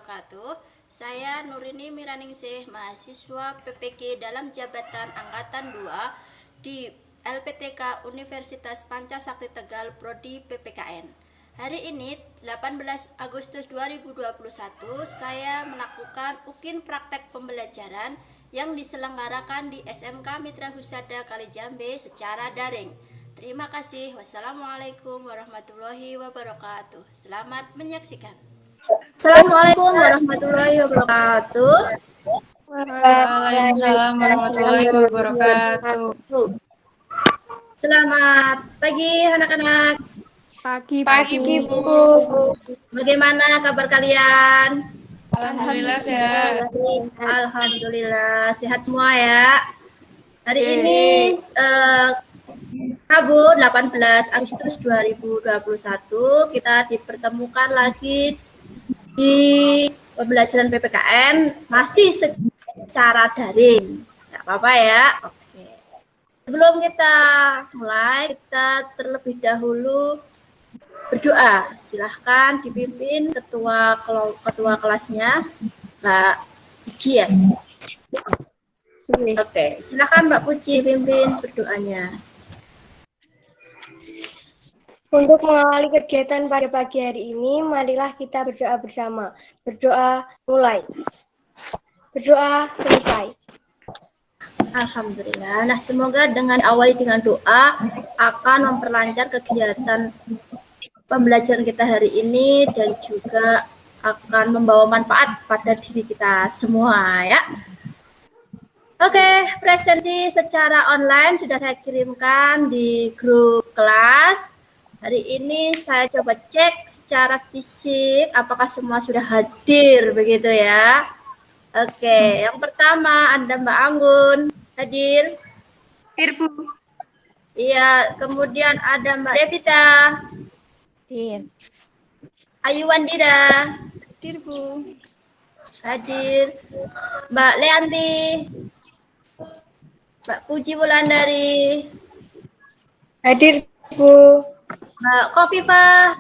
wabarakatuh. Saya Nurini Miraningsih, mahasiswa PPG dalam jabatan Angkatan 2 di LPTK Universitas Pancasakti Tegal Prodi PPKN. Hari ini 18 Agustus 2021 saya melakukan UKIN praktek pembelajaran yang diselenggarakan di SMK Mitra Husada Kalijambe secara daring. Terima kasih. Wassalamualaikum warahmatullahi wabarakatuh. Selamat menyaksikan. Assalamualaikum warahmatullahi wabarakatuh. Waalaikumsalam warahmatullahi wabarakatuh. Selamat pagi anak-anak. Pagi Bu. Bagaimana kabar kalian? Alhamdulillah sehat. Alhamdulillah sehat semua ya. Hari ini Rabu 18 Agustus 2021 kita dipertemukan lagi di pembelajaran PPKN masih secara daring. Nggak apa-apa ya. Oke. Sebelum kita mulai, kita terlebih dahulu berdoa. Silahkan dipimpin ketua kelasnya, Mbak Puji ya. Oke, silahkan Mbak Puji pimpin berdoanya. Untuk mengawali kegiatan pada pagi hari ini, marilah kita berdoa bersama. Berdoa mulai. Berdoa selesai. Alhamdulillah. Nah, semoga dengan awali dengan doa akan memperlancar kegiatan pembelajaran kita hari ini dan juga akan membawa manfaat pada diri kita semua ya. Oke, presensi secara online sudah saya kirimkan di grup kelas. Hari ini saya coba cek secara fisik apakah semua sudah hadir begitu ya. Oke, yang pertama ada Mbak Anggun hadir. Hadir Bu. Iya, kemudian ada Mbak Devita. Hadir. Ayu Wandira. Hadir Bu. Hadir. Mbak Leanti. Mbak Puji Wulandari. Hadir, Bu. Mbak Kofifa.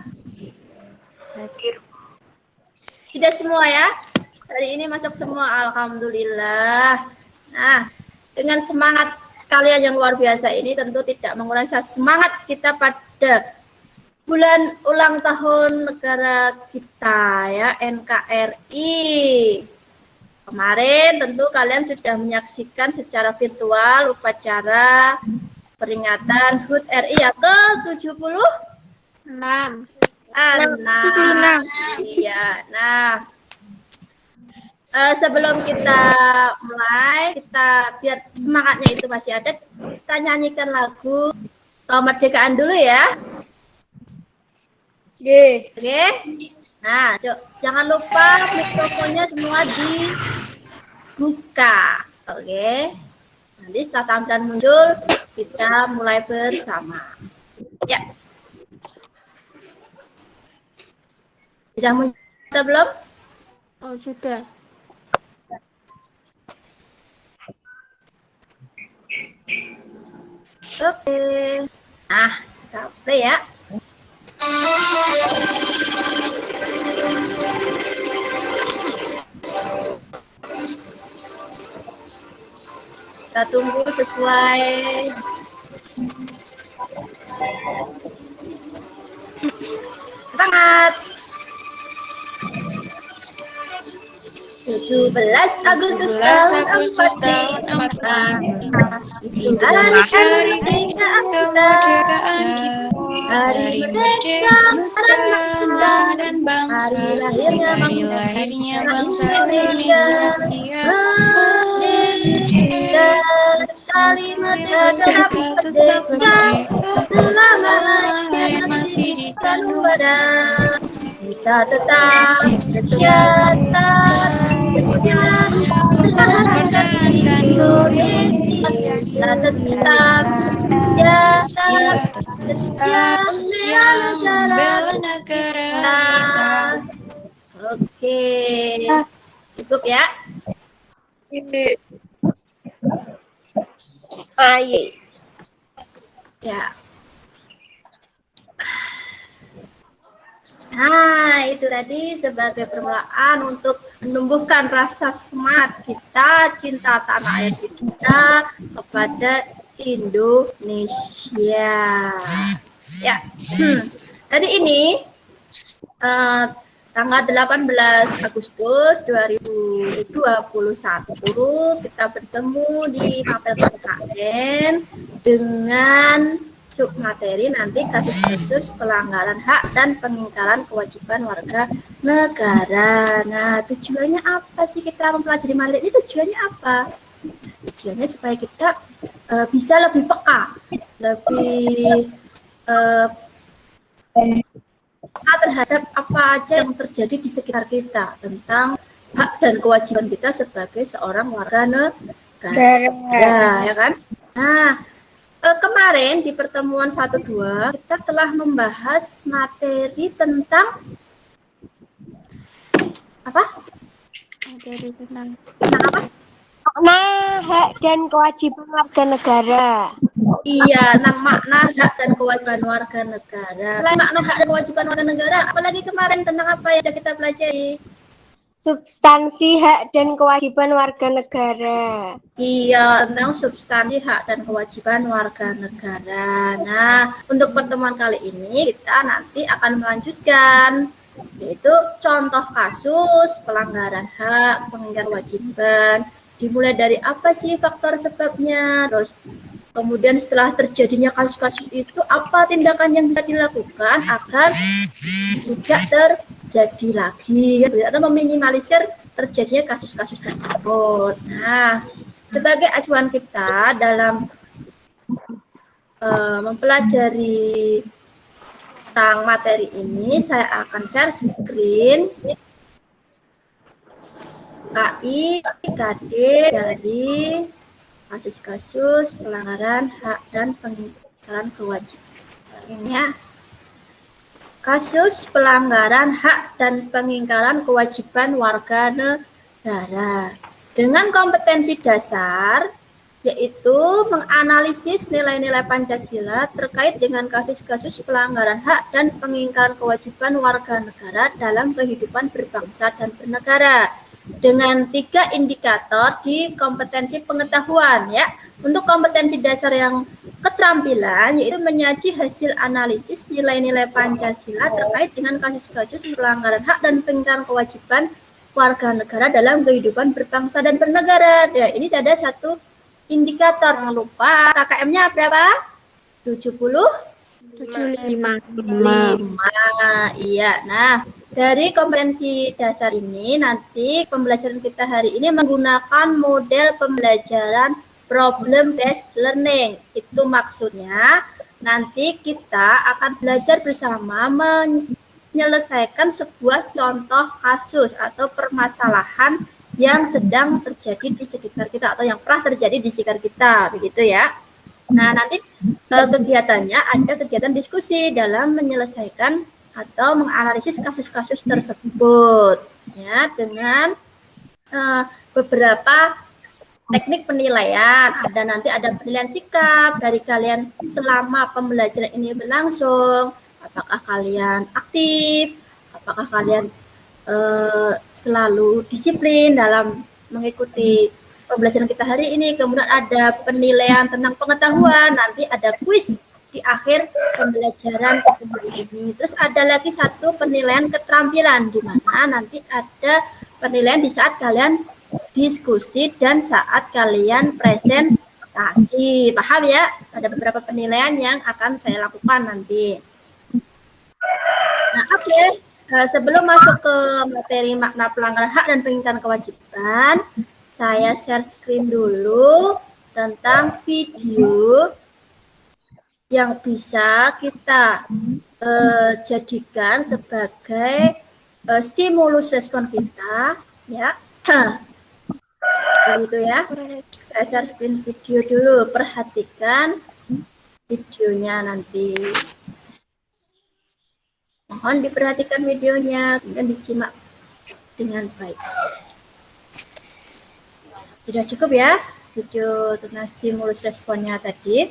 Hadir. Tidak semua ya. Hari ini masuk semua, alhamdulillah. Nah, dengan semangat kalian yang luar biasa ini tentu tidak mengurangi semangat kita pada bulan ulang tahun negara kita ya, NKRI. Kemarin tentu kalian sudah menyaksikan secara virtual upacara peringatan HUT RI yang ke-76. 6. Iya. Nah, sebelum kita mulai, kita biar semangatnya itu masih ada, kita nyanyikan lagu kemerdekaan dulu ya. Oke. Nah, jangan lupa mikrofonnya semua dibuka. Oke. Nanti setelah tampilan muncul, kita mulai bersama. Ya. Sudah muncul belum? Oh, sudah. Oke. Nah, kita play ya. Kita tunggu sesuai semangat. 17 Agustus tahun 45 itu hari kemerdekaan kita, hari merdeka nusa dan bangsa, hari lahirnya bangsa Indonesia, merdeka sekali merdeka tetap merdeka, selama yang masih di tanah badan. Kita tetap setia mempertahankan Indonesia. Kita tetap setia membela negara kita. Oke, cukup ya. Ayo. Ya. Nah, itu tadi sebagai permulaan untuk menumbuhkan rasa semangat kita, cinta tanah air kita kepada Indonesia. Ya, hari ini eh, tanggal 18 Agustus 2021 kita bertemu di Mapel KKN dengan submateri nanti kasus-kasus pelanggaran hak dan pengingkaran kewajiban warga negara. Nah, tujuannya apa sih kita mempelajari materi ini? Tujuannya apa? Tujuannya supaya kita bisa lebih peka, lebih terhadap apa aja yang terjadi di sekitar kita tentang hak dan kewajiban kita sebagai seorang warga negara, ya kan? Nah, kemarin di pertemuan 1-2 kita telah membahas materi tentang apa? Materi tentang apa? Makna hak dan kewajiban warga negara. Iya, tentang makna hak dan kewajiban warga negara. Selain makna hak dan kewajiban warga negara, apalagi kemarin tentang apa yang sudah kita pelajari? Substansi hak dan kewajiban warga negara. Iya, tentang substansi hak dan kewajiban warga negara. Nah, untuk pertemuan kali ini kita nanti akan melanjutkan, yaitu contoh kasus pelanggaran hak, pengingkaran kewajiban. Dimulai dari apa sih faktor sebabnya, terus kemudian setelah terjadinya kasus-kasus itu, apa tindakan yang bisa dilakukan agar tidak terjadi lagi, atau meminimalisir terjadinya kasus-kasus tersebut. Nah, sebagai acuan kita dalam mempelajari tentang materi ini, saya akan share screen KI, KD dari kasus-kasus pelanggaran hak dan pengingkaran kewajiban. Ini ya. Kasus pelanggaran hak dan pengingkaran kewajiban warga negara. Dengan kompetensi dasar, yaitu menganalisis nilai-nilai Pancasila terkait dengan kasus-kasus pelanggaran hak dan pengingkaran kewajiban warga negara dalam kehidupan berbangsa dan bernegara. Dengan 3 indikator di kompetensi pengetahuan, ya. Untuk kompetensi dasar yang keterampilan, yaitu menyaji hasil analisis nilai-nilai Pancasila terkait dengan kasus-kasus pelanggaran hak dan pengingkaran kewajiban warga negara dalam kehidupan berbangsa dan bernegara. Nah, ini ada 1 indikator. Jangan lupa KKM-nya berapa? 75. Iya. Nah, dari kompetensi dasar ini nanti pembelajaran kita hari ini menggunakan model pembelajaran problem based learning. Itu maksudnya nanti kita akan belajar bersama menyelesaikan sebuah contoh kasus atau permasalahan yang sedang terjadi di sekitar kita atau yang pernah terjadi di sekitar kita, begitu ya. Nah, nanti kegiatannya ada kegiatan diskusi dalam menyelesaikan atau menganalisis kasus-kasus tersebut, ya, dengan beberapa teknik penilaian. Nanti ada penilaian sikap dari kalian selama pembelajaran ini berlangsung. Apakah kalian aktif? Apakah kalian selalu disiplin dalam mengikuti pembelajaran kita hari ini? Kemudian ada penilaian tentang pengetahuan. Nanti ada kuis di akhir pembelajaran hari ini. Terus ada lagi 1 penilaian keterampilan, di mana nanti ada penilaian di saat kalian diskusi dan saat kalian presentasi. Paham ya? Ada beberapa penilaian yang akan saya lakukan nanti. Nah, oke. Sebelum masuk ke materi makna pelanggaran hak dan pengingkaran kewajiban, saya share screen dulu tentang video yang bisa kita jadikan sebagai stimulus respon kita, ya. Begitu ya. Saya share screen video dulu, perhatikan videonya nanti. Mohon diperhatikan videonya dan disimak dengan baik. Sudah cukup ya video tentang stimulus responnya tadi.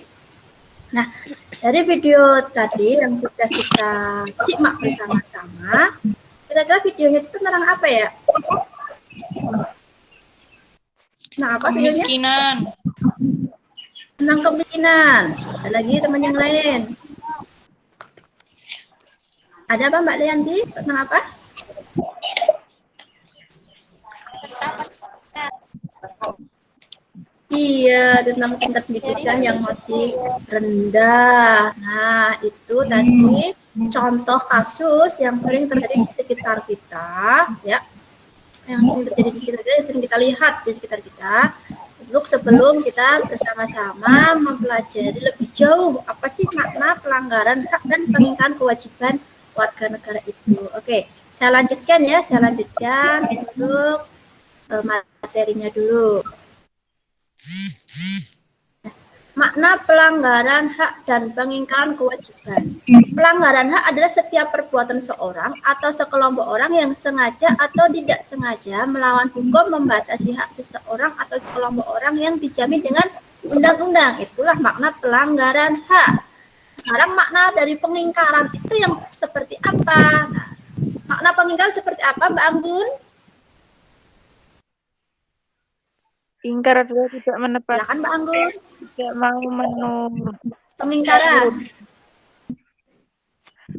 Nah, dari video tadi yang sudah kita simak bersama-sama, kira-kira videonya itu tentang apa ya? Nah, apa videonya? Kemiskinan. Tentang kemiskinan. Ada lagi teman yang lain? Ada apa Mbak Lianti? Tentang apa? Iya, tentang tingkat pendidikan yang masih rendah. Nah, itu tadi contoh kasus yang sering terjadi di sekitar kita, ya. Yang sering terjadi di sekitar kita, yang sering kita lihat di sekitar kita. Untuk sebelum kita bersama-sama mempelajari lebih jauh apa sih makna pelanggaran hak dan pengingkaran kewajiban warga negara itu. Oke, saya lanjutkan ya, saya lanjutkan untuk materinya dulu. Makna pelanggaran hak dan pengingkaran kewajiban. Pelanggaran hak adalah setiap perbuatan seorang atau sekelompok orang yang sengaja atau tidak sengaja melawan hukum, membatasi hak seseorang atau sekelompok orang yang dijamin dengan undang-undang. Itulah makna pelanggaran hak. Sekarang makna dari pengingkaran itu yang seperti apa? Nah, makna pengingkaran seperti apa, Mbak Anggun? Ingkar adalah tidak menepati, Silakan Mbak Anggun. tidak mau menurut. Pengingkaran.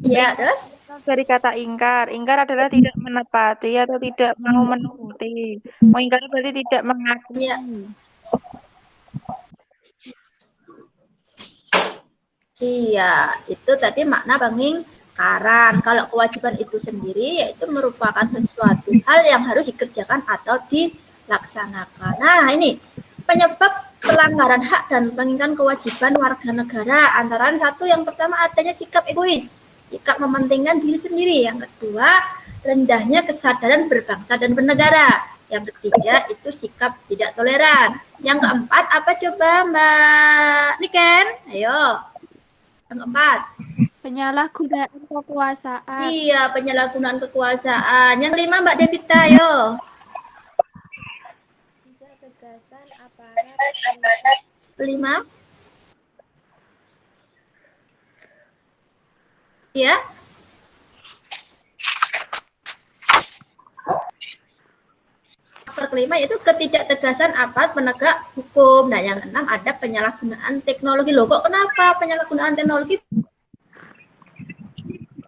Ya, terus? Dari kata ingkar, ingkar adalah tidak menepati atau tidak mau menuruti. Mengingkar berarti tidak mengakui. Ya. Iya, itu tadi makna pengingkaran. Kalau kewajiban itu sendiri yaitu merupakan sesuatu hal yang harus dikerjakan atau dilaksanakan. Nah, ini penyebab pelanggaran hak dan pengingkaran kewajiban warga negara. Antara satu, yang pertama adanya sikap egois, sikap mementingkan diri sendiri. Yang kedua, rendahnya kesadaran berbangsa dan bernegara. Yang ketiga, itu sikap tidak toleran. Yang keempat, apa coba Mbak Niken? Ayo. Yang keempat. Penyalahgunaan kekuasaan. Iya, penyalahgunaan kekuasaan. Yang kelima, Mbak Devita, ayo. Tidak tegasan aparat. Kelima. Ya. Faktor kelima yaitu ketidaktegasan aparat penegak hukum. Nah, yang keenam ada penyalahgunaan teknologi. Loh, kok kenapa penyalahgunaan teknologi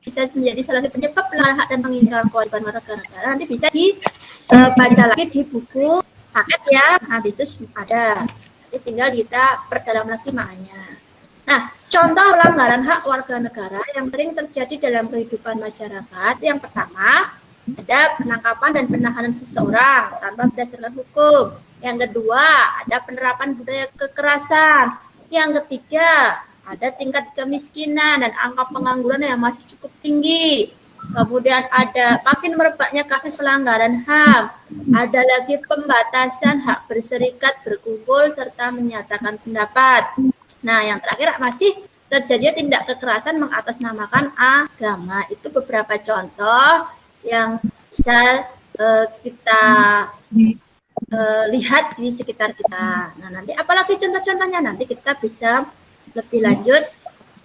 bisa menjadi salah satu penyebab pelanggaran hak dan pengingkaran kewajiban warga negara? Nanti bisa dibaca lagi di buku paket ya. Nanti itu ada. Nanti tinggal kita perdalam lagi maknanya. Nah, contoh pelanggaran hak warga negara yang sering terjadi dalam kehidupan masyarakat. Yang pertama, ada penangkapan dan penahanan seseorang tanpa berdasarkan hukum. Yang kedua, ada penerapan budaya kekerasan. Yang ketiga, ada tingkat kemiskinan dan angka pengangguran yang masih cukup tinggi. Kemudian ada makin merebaknya kasus pelanggaran HAM. Ada lagi pembatasan hak berserikat, berkumpul, serta menyatakan pendapat. Nah, yang terakhir masih terjadi tindak kekerasan mengatasnamakan agama. Itu beberapa contoh yang bisa kita lihat di sekitar kita. Nah, nanti apalagi contoh-contohnya nanti kita bisa lebih lanjut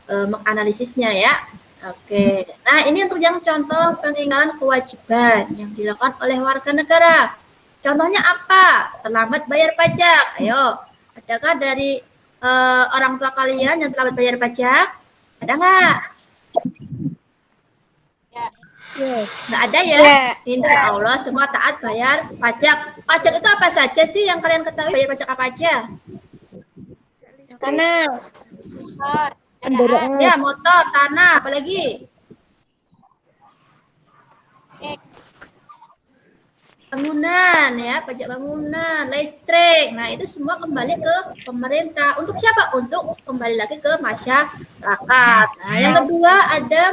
menganalisisnya ya. Oke. Nah, ini untuk yang contoh pengingkaran kewajiban yang dilakukan oleh warga negara. Contohnya apa? Terlambat bayar pajak. Ayo, adakah dari orang tua kalian yang terlambat bayar pajak? Ada nggak? Nggak ada ya? Insya Allah semua taat bayar pajak. Pajak itu apa saja sih yang kalian ketahui? Bayar pajak apa aja? Tanah. Ya, motor, tanah, apalagi? Bangunan ya, pajak bangunan, listrik. Nah, itu semua kembali ke pemerintah. Untuk siapa? Untuk kembali lagi ke masyarakat. Nah, yang kedua ada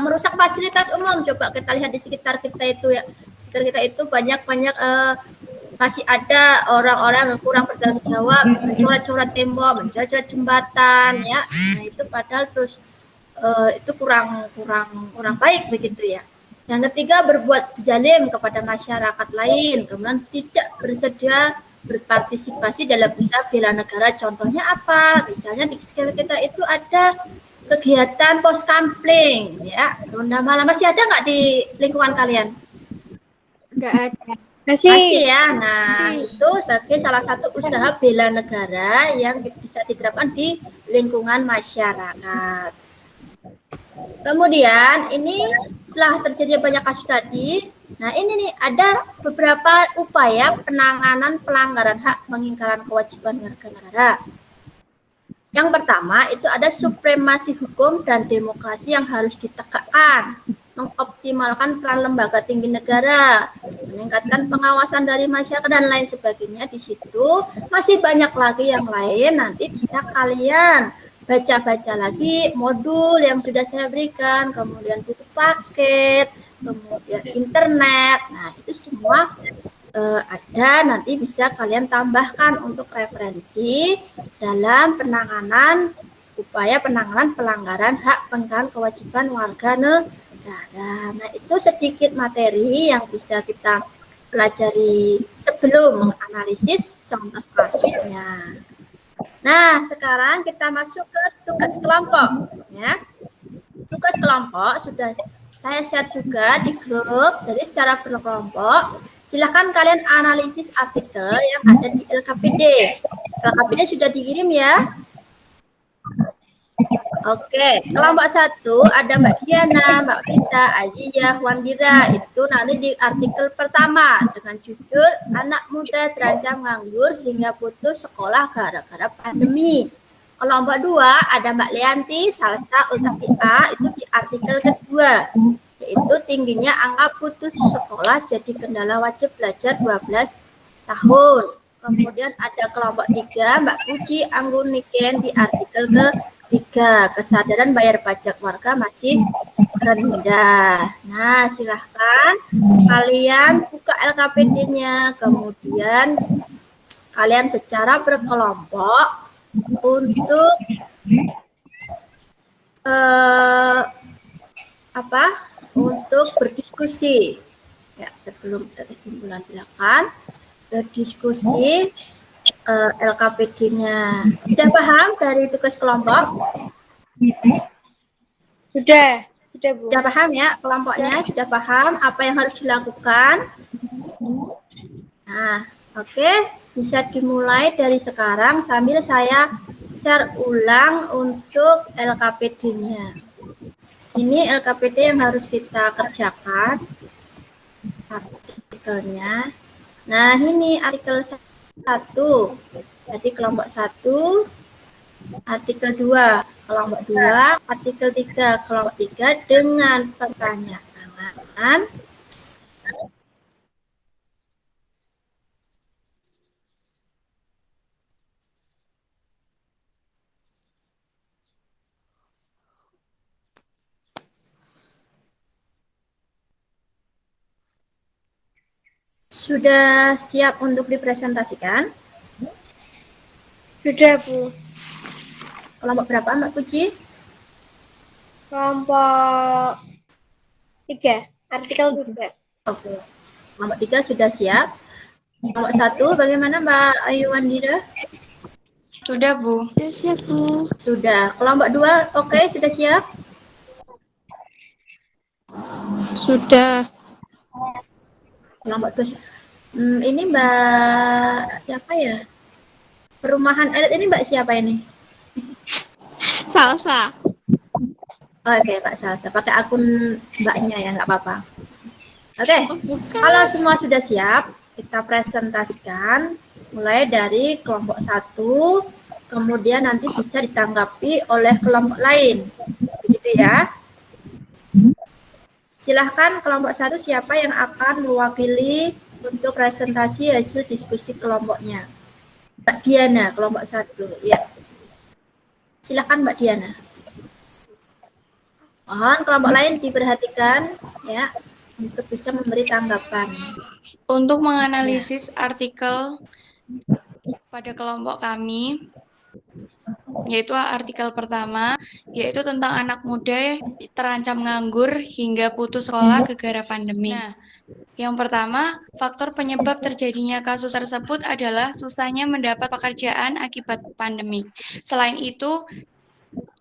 merusak fasilitas umum. Coba kita lihat di sekitar kita itu ya. Sekitar kita itu banyak-banyak masih ada orang-orang yang kurang bertanggung jawab, mencoret-coret tembok, mencoret-coret jembatan ya. Nah, itu padahal terus itu kurang baik begitu ya. Yang ketiga, berbuat zalim kepada masyarakat lain, kemudian tidak bersedia berpartisipasi dalam usaha bela negara. Contohnya apa? Misalnya di sekitar kita itu ada kegiatan pos kampling, ya, ronda malam. Masih ada nggak di lingkungan kalian? Nggak ada. Masih ya. Nah, itu sebagai salah satu usaha bela negara yang bisa diterapkan di lingkungan masyarakat. Kemudian ini setelah terjadi banyak kasus tadi, nah ini nih ada beberapa upaya penanganan pelanggaran hak pengingkaran kewajiban warga negara. Yang pertama itu ada supremasi hukum dan demokrasi yang harus ditegakkan, mengoptimalkan peran lembaga tinggi negara, meningkatkan pengawasan dari masyarakat dan lain sebagainya. Di situ masih banyak lagi yang lain, nanti bisa kalian baca-baca lagi modul yang sudah saya berikan, kemudian buku paket, kemudian internet. Nah, itu semua ada, nanti bisa kalian tambahkan untuk referensi dalam upaya penanganan pelanggaran hak pengingkaran kewajiban warga negara. Nah, itu sedikit materi yang bisa kita pelajari sebelum menganalisis contoh kasusnya. Nah, sekarang kita masuk ke tugas kelompok, ya. Tugas kelompok sudah saya share juga di grup, jadi secara berkelompok. Silakan kalian analisis artikel yang ada di LKPD. LKPD sudah dikirim ya? Oke, kelompok 1 ada Mbak Diana, Mbak Rita, Aziyah, Wandira. Itu nanti di artikel pertama dengan judul Anak Muda Terancam Nganggur Hingga Putus Sekolah Gara-gara Pandemi. Kelompok 2 ada Mbak Lianti, Salsa, Ultafia. Itu di artikel kedua, yaitu tingginya angka putus sekolah jadi kendala wajib belajar 12 tahun. Kemudian ada kelompok 3 Mbak Puji Angguniken di artikel ketiga, kesadaran bayar pajak warga masih rendah. Nah, silahkan kalian buka LKPD-nya, kemudian kalian secara berkelompok untuk untuk berdiskusi. Ya, sebelum ada kesimpulan silakan berdiskusi LKPD-nya. Sudah paham dari tugas kelompok? Sudah Bu. Sudah paham ya kelompoknya? Sudah paham apa yang harus dilakukan? Nah, oke, bisa dimulai dari sekarang sambil saya share ulang untuk LKPD-nya. Ini LKPD yang harus kita kerjakan artikelnya. Nah, ini artikel 1. Jadi kelompok 1, artikel 2, kelompok 2, artikel 3, kelompok 3 dengan pertanyaan. Sudah siap untuk dipresentasikan? Sudah Bu. Kelompok berapa Mbak Puji? Kelompok 3, artikel 3. Oke. Kelompok 3 sudah siap. Kelompok 1 bagaimana Mbak Ayu Wandira? Sudah, Bu. Sudah siap Bu. Sudah. Kelompok 2 oke, sudah siap? Sudah. Kelompok 2. Ini Mbak siapa ya? Perumahan elit ini Mbak siapa ini? Salsa. Oke, Pak Salsa. Pakai akun Mbaknya ya, nggak apa-apa. Oke, kalau semua sudah siap, kita presentasikan mulai dari kelompok 1, kemudian nanti bisa ditanggapi oleh kelompok lain. Begitu ya. Silahkan kelompok 1 siapa yang akan mewakili untuk presentasi hasil diskusi kelompoknya. Mbak Diana, kelompok 1. Ya. Silahkan Mbak Diana. Mohon kelompok lain diperhatikan ya untuk bisa memberi tanggapan. Untuk menganalisis artikel pada kelompok kami, yaitu artikel pertama, yaitu tentang anak muda terancam nganggur hingga putus sekolah gara-gara pandemi. Nah, Yang pertama, faktor penyebab terjadinya kasus tersebut adalah susahnya mendapat pekerjaan akibat pandemi. Selain itu,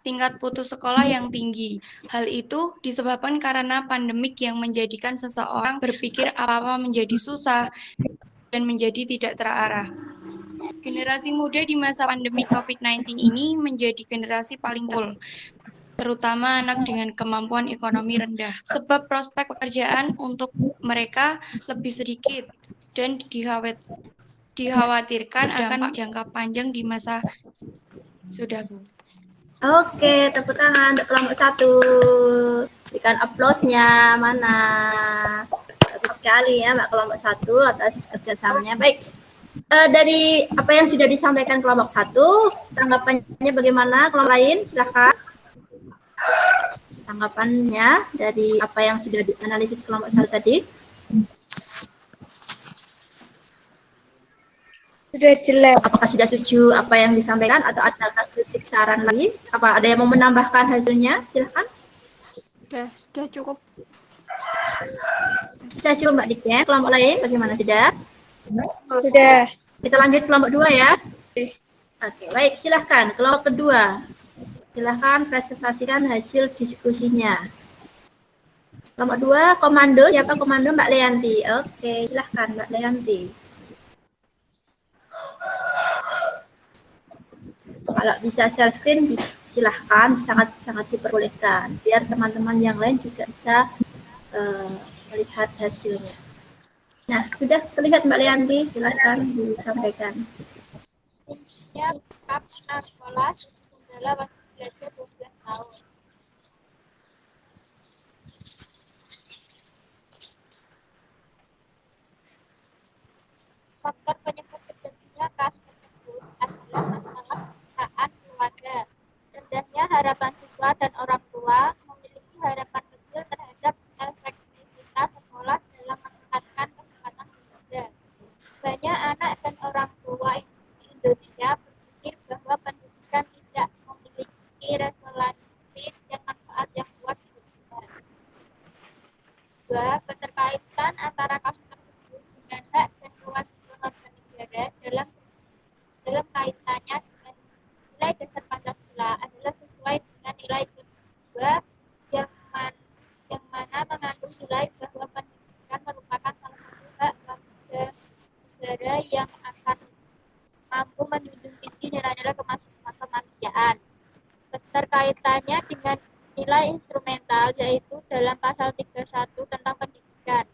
tingkat putus sekolah yang tinggi. Hal itu disebabkan karena pandemik yang menjadikan seseorang berpikir apa-apa menjadi susah dan menjadi tidak terarah. Generasi muda di masa pandemi COVID-19 ini menjadi generasi paling unggul, terutama anak dengan kemampuan ekonomi rendah, sebab prospek pekerjaan untuk mereka lebih sedikit dan dikhawatirkan akan jangka panjang di masa sudah, Bu. Oke, tepuk tangan untuk kelompok 1. Berikan aplausnya mana. Bagus sekali ya Mbak kelompok 1 atas kerjasamanya. Baik, dari apa yang sudah disampaikan kelompok 1, tanggapannya bagaimana kelompok lain? Silakan. Tanggapannya dari apa yang sudah dianalisis kelompok 1 tadi. Sudah jelas. Apakah sudah setuju apa yang disampaikan atau ada kritik saran lagi? Apa ada yang mau menambahkan hasilnya? Silakan. Sudah cukup. Sudah cukup Mbak Diken. Kelompok lain bagaimana sudah? Sudah. Kita lanjut kelompok 2 ya. Oke, baik silahkan. Kelompok kedua. Silahkan presentasikan hasil diskusinya. Kelompok 2, komando. Siapa komando? Mbak Leanti. Oke, silahkan Mbak Leanti. Kalau bisa share screen, silahkan, sangat diperbolehkan. Biar teman-teman yang lain juga bisa melihat hasilnya. Nah, sudah terlihat Mbak Leanti, silahkan disampaikan. Intinya backup anak sekolah adalah wajib belajar 12 tahun. Faktor penyebab terjadinya kasus tersebut adalah masalah pembinaan keluarga. Rendahnya harapan siswa dan orang tua memiliki harapan kecil terhadap efektivitas sekolah dalam meningkatkan kesempatan belajar. Banyak anak dan orang tua di Indonesia berpikir bahwa pendidikan tidak memiliki relasi dan manfaat yang kuat di kehidupan. 2. Keterkaitan antara kasus tersebut dengan hak dan kewajiban warga negara dalam kaitannya dengan nilai dasar Pancasila adalah sesuai dengan nilai kedua yang mana mengandung nilai bahwa pendidikan merupakan salah satu hak warga negara yang akan mampu menjunjung tinggi nilai-nilai kemanusiaan. Keterkaitannya dengan nilai instrumental yaitu dalam pasal 31 tentang pendidikan.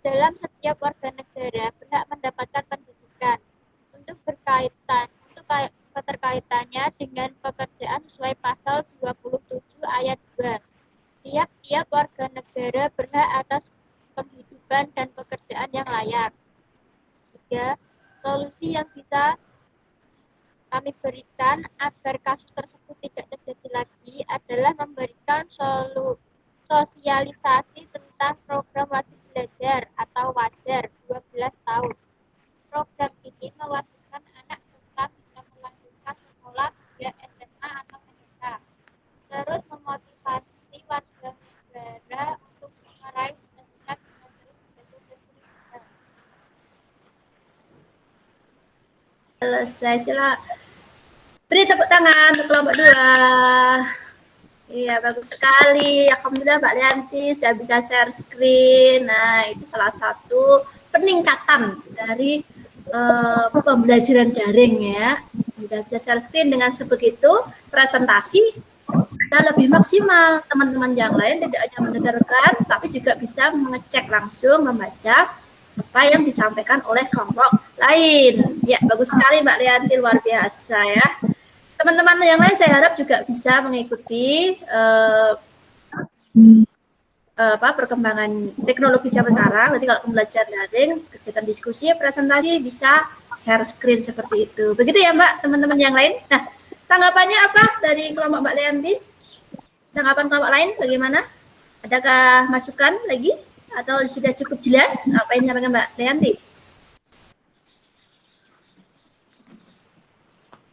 Dalam setiap warga negara berhak mendapatkan pendidikan. Untuk keterkaitannya dengan pekerjaan sesuai pasal 27 ayat 2. Tiap-tiap warga negara berhak atas penghidupan dan pekerjaan yang layak. 3. Solusi yang bisa kami berikan agar kasus tersebut tidak terjadi lagi adalah memberikan sosialisasi tentang program wajib belajar atau wajar 12 tahun. Program ini mewajibkan anak tetap bisa melanjutkan sekolah hingga SMA atau SMK. Terus memotivasi warga negara untuk meraih cita-cita dengan terus belajar dan beribadah. Selesai, silakan. Beri tepuk tangan untuk kelompok 2. Iya, bagus sekali. Alhamdulillah Mbak Leanti sudah bisa share screen. Nah, itu salah satu peningkatan dari pembelajaran daring ya. Sudah bisa share screen dengan sebegitu, presentasi kita lebih maksimal. Teman-teman yang lain tidak hanya mendengarkan, tapi juga bisa mengecek langsung, membaca apa yang disampaikan oleh kelompok lain. Ya, bagus sekali Mbak Leanti, luar biasa ya. Teman-teman yang lain saya harap juga bisa mengikuti perkembangan teknologi zaman sekarang. Nanti kalau pembelajaran daring, kegiatan diskusi, presentasi bisa share screen seperti itu. Begitu ya Mbak, teman-teman yang lain. Nah, tanggapannya apa dari kelompok Mbak Leanti? Tanggapan kelompok lain bagaimana? Adakah masukan lagi? Atau sudah cukup jelas apa yang disampaikan Mbak Leanti?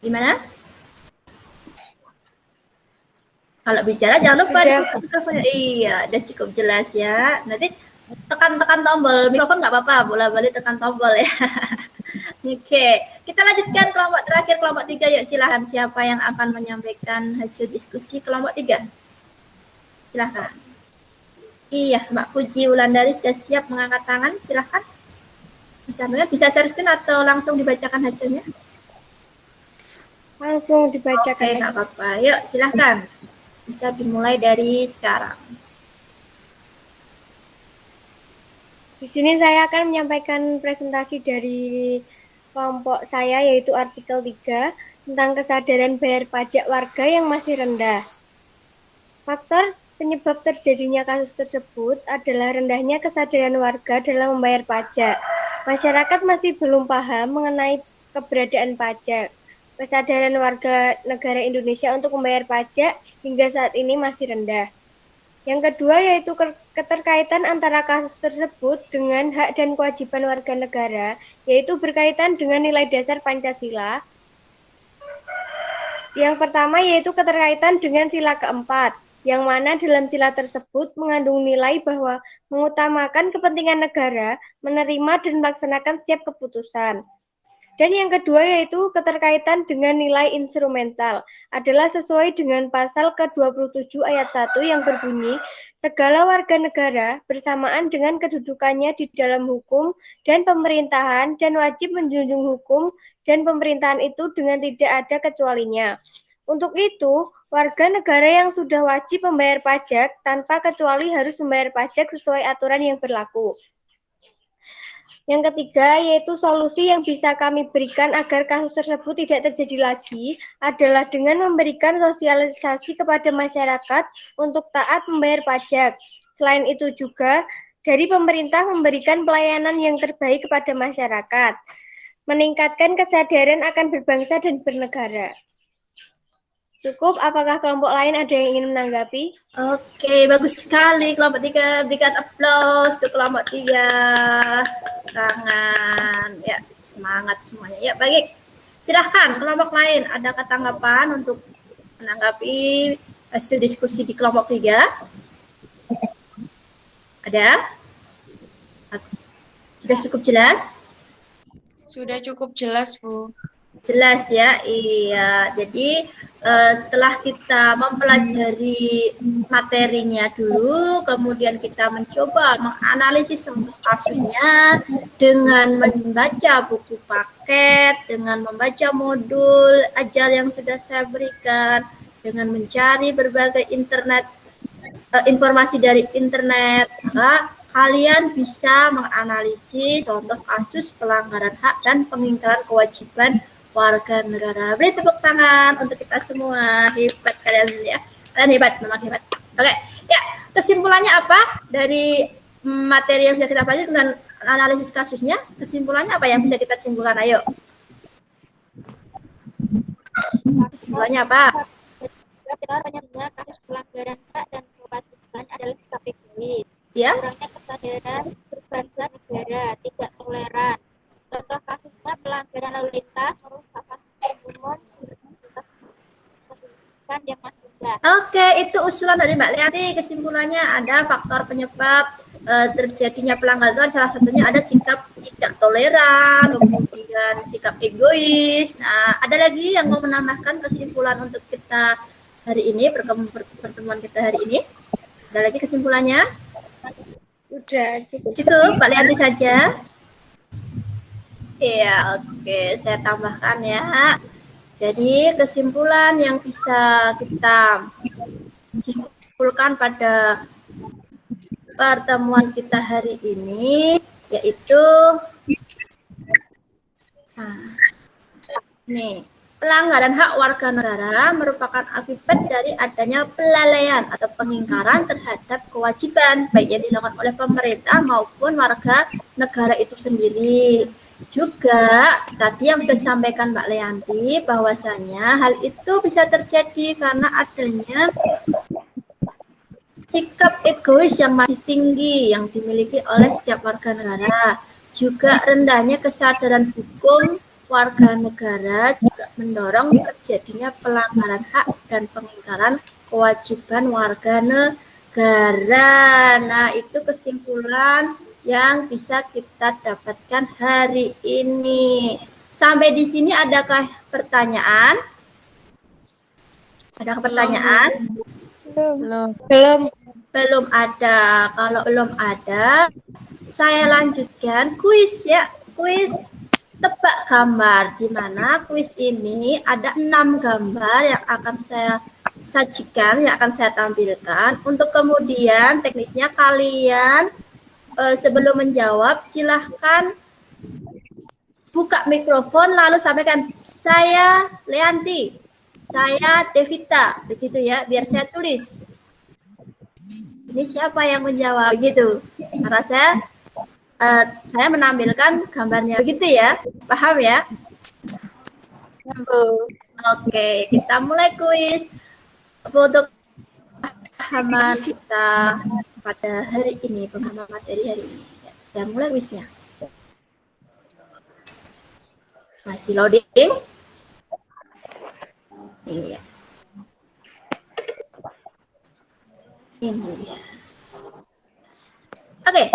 Gimana? Kalau bicara jangan lupa mikrofonnya. Iya, udah cukup jelas ya. Nanti tekan tombol mikrofon nggak apa-apa, bola-balik tekan tombol ya. Oke, kita lanjutkan kelompok terakhir, kelompok 3. Yuk silahkan, siapa yang akan menyampaikan hasil diskusi kelompok 3? Silahkan. Iya, Mbak Puji Wulandari sudah siap mengangkat tangan, silahkan. Bisa share screen atau langsung dibacakan hasilnya? Langsung dibacakan. Oke, nggak apa-apa. Yuk silahkan. Bisa dimulai dari sekarang. Di sini saya akan menyampaikan presentasi dari kelompok saya, yaitu artikel 3 tentang kesadaran bayar pajak warga yang masih rendah. Faktor penyebab terjadinya kasus tersebut adalah rendahnya kesadaran warga dalam membayar pajak. Masyarakat masih belum paham mengenai keberadaan pajak. Kesadaran warga negara Indonesia untuk membayar pajak hingga saat ini masih rendah. Yang kedua yaitu keterkaitan antara kasus tersebut dengan hak dan kewajiban warga negara, yaitu berkaitan dengan nilai dasar Pancasila. Yang pertama yaitu keterkaitan dengan sila keempat, yang mana dalam sila tersebut mengandung nilai bahwa mengutamakan kepentingan negara, menerima dan melaksanakan setiap keputusan. Dan yang kedua yaitu keterkaitan dengan nilai instrumental, adalah sesuai dengan pasal ke-27 ayat 1 yang berbunyi, segala warga negara bersamaan dengan kedudukannya di dalam hukum dan pemerintahan dan wajib menjunjung hukum dan pemerintahan itu dengan tidak ada kecualinya. Untuk itu, warga negara yang sudah wajib membayar pajak tanpa kecuali harus membayar pajak sesuai aturan yang berlaku. Yang ketiga, yaitu solusi yang bisa kami berikan agar kasus tersebut tidak terjadi lagi adalah dengan memberikan sosialisasi kepada masyarakat untuk taat membayar pajak. Selain itu juga, dari pemerintah memberikan pelayanan yang terbaik kepada masyarakat, meningkatkan kesadaran akan berbangsa dan bernegara. Cukup, apakah kelompok lain ada yang ingin menanggapi? Oke, bagus sekali kelompok 3. Berikan aplaus untuk kelompok 3. Tangan. Ya, semangat semuanya. Ya, baik. Silahkan kelompok lain. Adakah tanggapan untuk menanggapi hasil diskusi di kelompok 3? Ada? Sudah cukup jelas? Sudah cukup jelas, Bu. Jelas ya, iya. Jadi setelah kita mempelajari materinya dulu, kemudian kita mencoba menganalisis kasusnya dengan membaca buku paket, dengan membaca modul ajar yang sudah saya berikan, dengan mencari berbagai informasi dari internet, maka kalian bisa menganalisis contoh kasus pelanggaran hak dan pengingkaran kewajiban warga negara. Beri tepuk tangan untuk kita semua. Hebat kalian ya. Kalian hebat, memang hebat. Oke, ya. Kesimpulannya apa dari materi yang sudah kita pelajari dan analisis kasusnya? Kesimpulannya apa yang bisa kita simpulkan? Ayo. Kesimpulannya apa? Benar banyaknya kasus pelanggaran hak dan kewajiban adalah sikap egois. Ya. Kurangnya kesadaran berbangsa negara, tidak toleran. Contoh kasusnya pelanggaran lalu lintas, merupakan umum yang masih rendah. Oke, itu usulan dari Mbak Liati. Kesimpulannya ada faktor penyebab terjadinya pelanggaran, salah satunya ada sikap tidak toleran, kemudian sikap egois. Nah, ada lagi yang mau menambahkan kesimpulan untuk kita hari ini, pertemuan kita hari ini? Ada lagi kesimpulannya? Sudah cukup. Cukup, Mbak Liati saja. Iya, oke, saya tambahkan ya. Jadi kesimpulan yang bisa kita simpulkan pada pertemuan kita hari ini yaitu pelanggaran hak warga negara merupakan akibat dari adanya pelalaian atau pengingkaran terhadap kewajiban baik yang dilakukan oleh pemerintah maupun warga negara itu sendiri. Juga tadi yang sudah disampaikan Mbak Leanti bahwasanya hal itu bisa terjadi karena adanya sikap egois yang masih tinggi yang dimiliki oleh setiap warga negara. Juga rendahnya kesadaran hukum warga negara juga mendorong terjadinya pelanggaran hak dan pengingkaran kewajiban warga negara. negara. Nah, itu kesimpulan yang bisa kita dapatkan hari ini. Sampai di sini adakah pertanyaan? Ada pertanyaan? Belum. Belum ada. Kalau belum ada, saya lanjutkan kuis ya. Kuis tebak gambar, di mana kuis ini ada 6 gambar yang akan saya sajikan, yang akan saya tampilkan. Untuk kemudian teknisnya kalian sebelum menjawab silahkan buka mikrofon lalu sampaikan, saya Leanti, saya Devita, begitu ya, biar saya tulis. Ini siapa yang menjawab gitu. Karena saya menampilkan gambarnya begitu ya. Paham ya? Oke, kita mulai kuis. Untuk pemahaman kita pada hari ini, pemahaman materi hari ini. Ya, saya mulai kuisnya. Masih loading? Ini ya. Ini ya. Oke,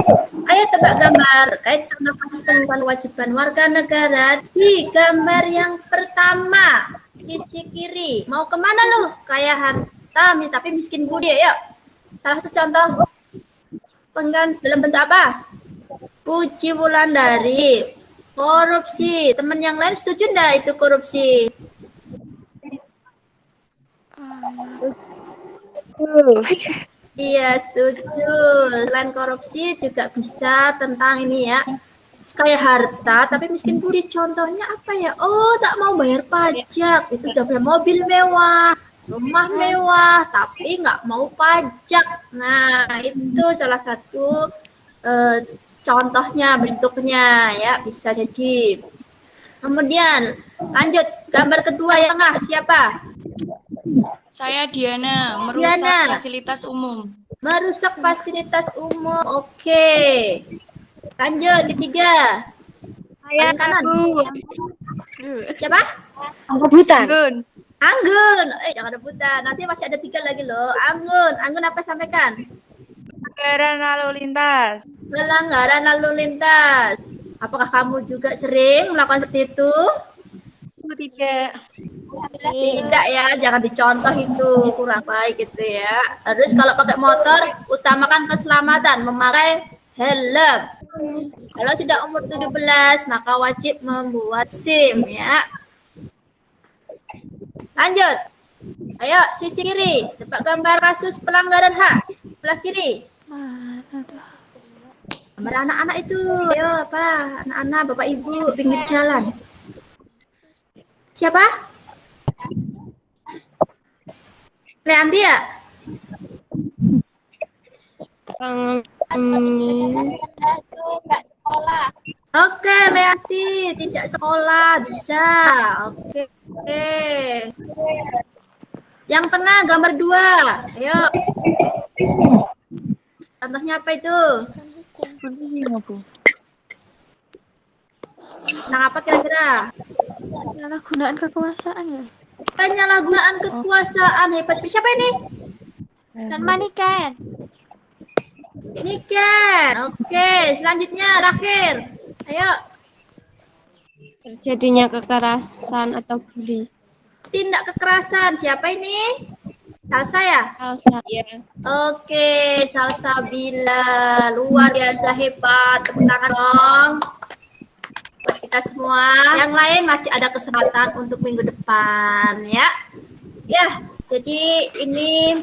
ayo tebak gambar kait contoh kasus pemenuhan kewajiban warga negara di gambar yang pertama, sisi kiri. Mau kemana lu? Kaya harta, tapi miskin budi. Yuk, salah satu contoh penggan dalam bentuk apa? Puji Wulandari. Korupsi. Teman yang lain setuju enggak itu korupsi? Iya, setuju. Selain korupsi juga bisa tentang ini ya, kayak harta tapi miskin budi. Contohnya apa ya? Oh, tak mau bayar pajak. Itu udah punya mobil mewah, rumah mewah, tapi nggak mau pajak. Nah, itu salah satu contohnya, bentuknya ya, bisa jadi. Kemudian lanjut gambar kedua yang tengah, siapa? Saya Diana, merusak Diana. fasilitas umum. Merusak fasilitas umum. Oke. Lanjut ketiga. Saya kanan. Siapa? Rebutan. Anggun. Jangan rebutan. Nanti masih ada 3 lagi loh. Anggun. Anggun apa sampaikan? Pelanggaran lalu lintas. Pelanggaran lalu lintas. Apakah kamu juga sering melakukan seperti itu? Tidak. Tidak ya, jangan dicontoh itu, kurang baik gitu ya. Terus kalau pakai motor, utamakan keselamatan, memakai helm. Kalau sudah umur 17, maka wajib membuat SIM ya. Lanjut. Ayo, sisi kiri, tebak gambar kasus pelanggaran HAM. Sebelah kiri. Gambar anak-anak itu. Ayo, apa? Anak-anak, Bapak Ibu, pinggir jalan. Siapa? Leanti ya? Itu nggak sekolah. Oke, Leanti, tidak sekolah, bisa. Oke. Yang tengah, gambar 2. Ayo. Contohnya apa itu? Tentang apa kira-kira? Penyalahgunaan kekuasaan ya. Penyalahgunaan kekuasaan. Hebat. Siapa ini? Dan Maniken. Niken. Oke, selanjutnya Rakhir. Ayo. Terjadinya kekerasan atau bully. Tindak kekerasan. Siapa ini? Salsa ya? Salsa ya. Oke, Salsabila. Luar biasa hebat. Tepuk tangan dong. Buat kita semua. Yang lain masih ada kesempatan untuk minggu depan ya. Ya, jadi ini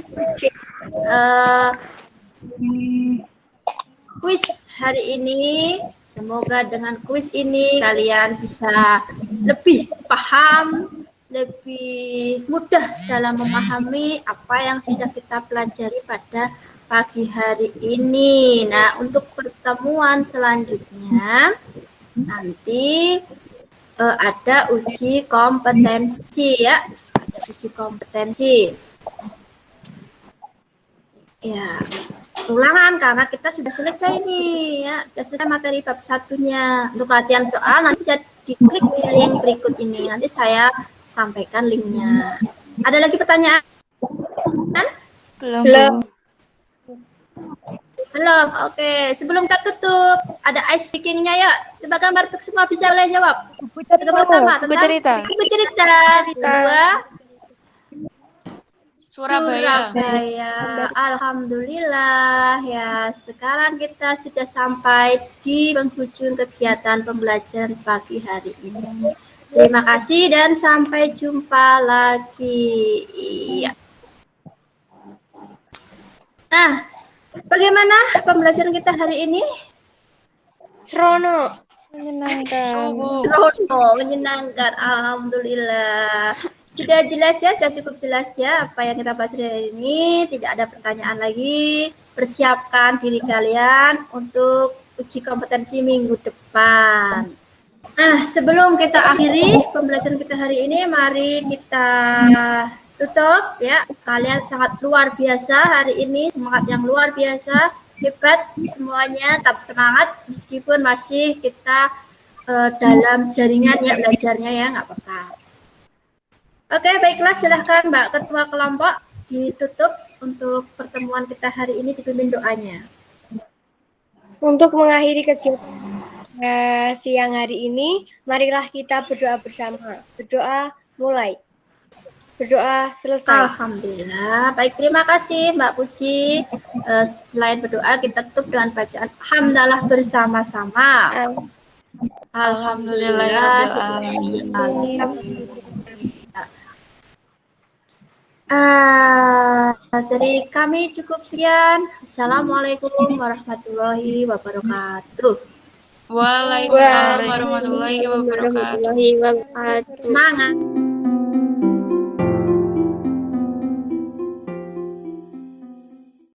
kuis hari ini. Semoga dengan kuis ini kalian bisa lebih paham, lebih mudah dalam memahami apa yang sudah kita pelajari pada pagi hari ini. Nah, untuk pertemuan selanjutnya nanti ada uji kompetensi ya, ada uji kompetensi. Ya, ulangan karena kita sudah selesai nih ya, sudah selesai materi bab 1-nya. Untuk latihan soal nanti bisa diklik di link berikut ini. Nanti saya sampaikan linknya. Ada lagi pertanyaan? Belum. Belum. Oke, sebelum kita tutup, ada ice speaking-nya ya. Coba gambar untuk semua bisa boleh jawab. Gambar pertama Buku tentang cerita. buku cerita. Kedua, Surabaya. Surabaya. Alhamdulillah ya. Sekarang kita sudah sampai di penghujung kegiatan pembelajaran pagi hari ini. Terima kasih dan sampai jumpa lagi. Iya. Nah, bagaimana pembelajaran kita hari ini? Serono. Menyenangkan. Serono, menyenangkan. Alhamdulillah. Sudah jelas ya, sudah cukup jelas ya apa yang kita pelajari hari ini. Tidak ada pertanyaan lagi. Persiapkan diri kalian untuk uji kompetensi minggu depan. Nah, sebelum kita akhiri pembelajaran kita hari ini, mari kita tutup ya. Kalian sangat luar biasa hari ini, semangat yang luar biasa, hebat semuanya, tetap semangat meskipun masih kita dalam jaringan ya belajarnya ya, nggak apa-apa. Oke, baiklah, silahkan Mbak Ketua Kelompok ditutup untuk pertemuan kita hari ini, dipimpin doanya. Untuk mengakhiri kegiatan siang hari ini, marilah kita berdoa bersama. Berdoa mulai. Berdoa selesai. Alhamdulillah. Baik, terima kasih Mbak Puji. Selain berdoa, kita tutup dengan bacaan Alhamdulillah bersama-sama. Alhamdulillahirrahmanirrahim. Dari kami cukup sekian. Assalamualaikum warahmatullahi wabarakatuh. Waalaikumsalam warahmatullahi wabarakatuh. Semangat.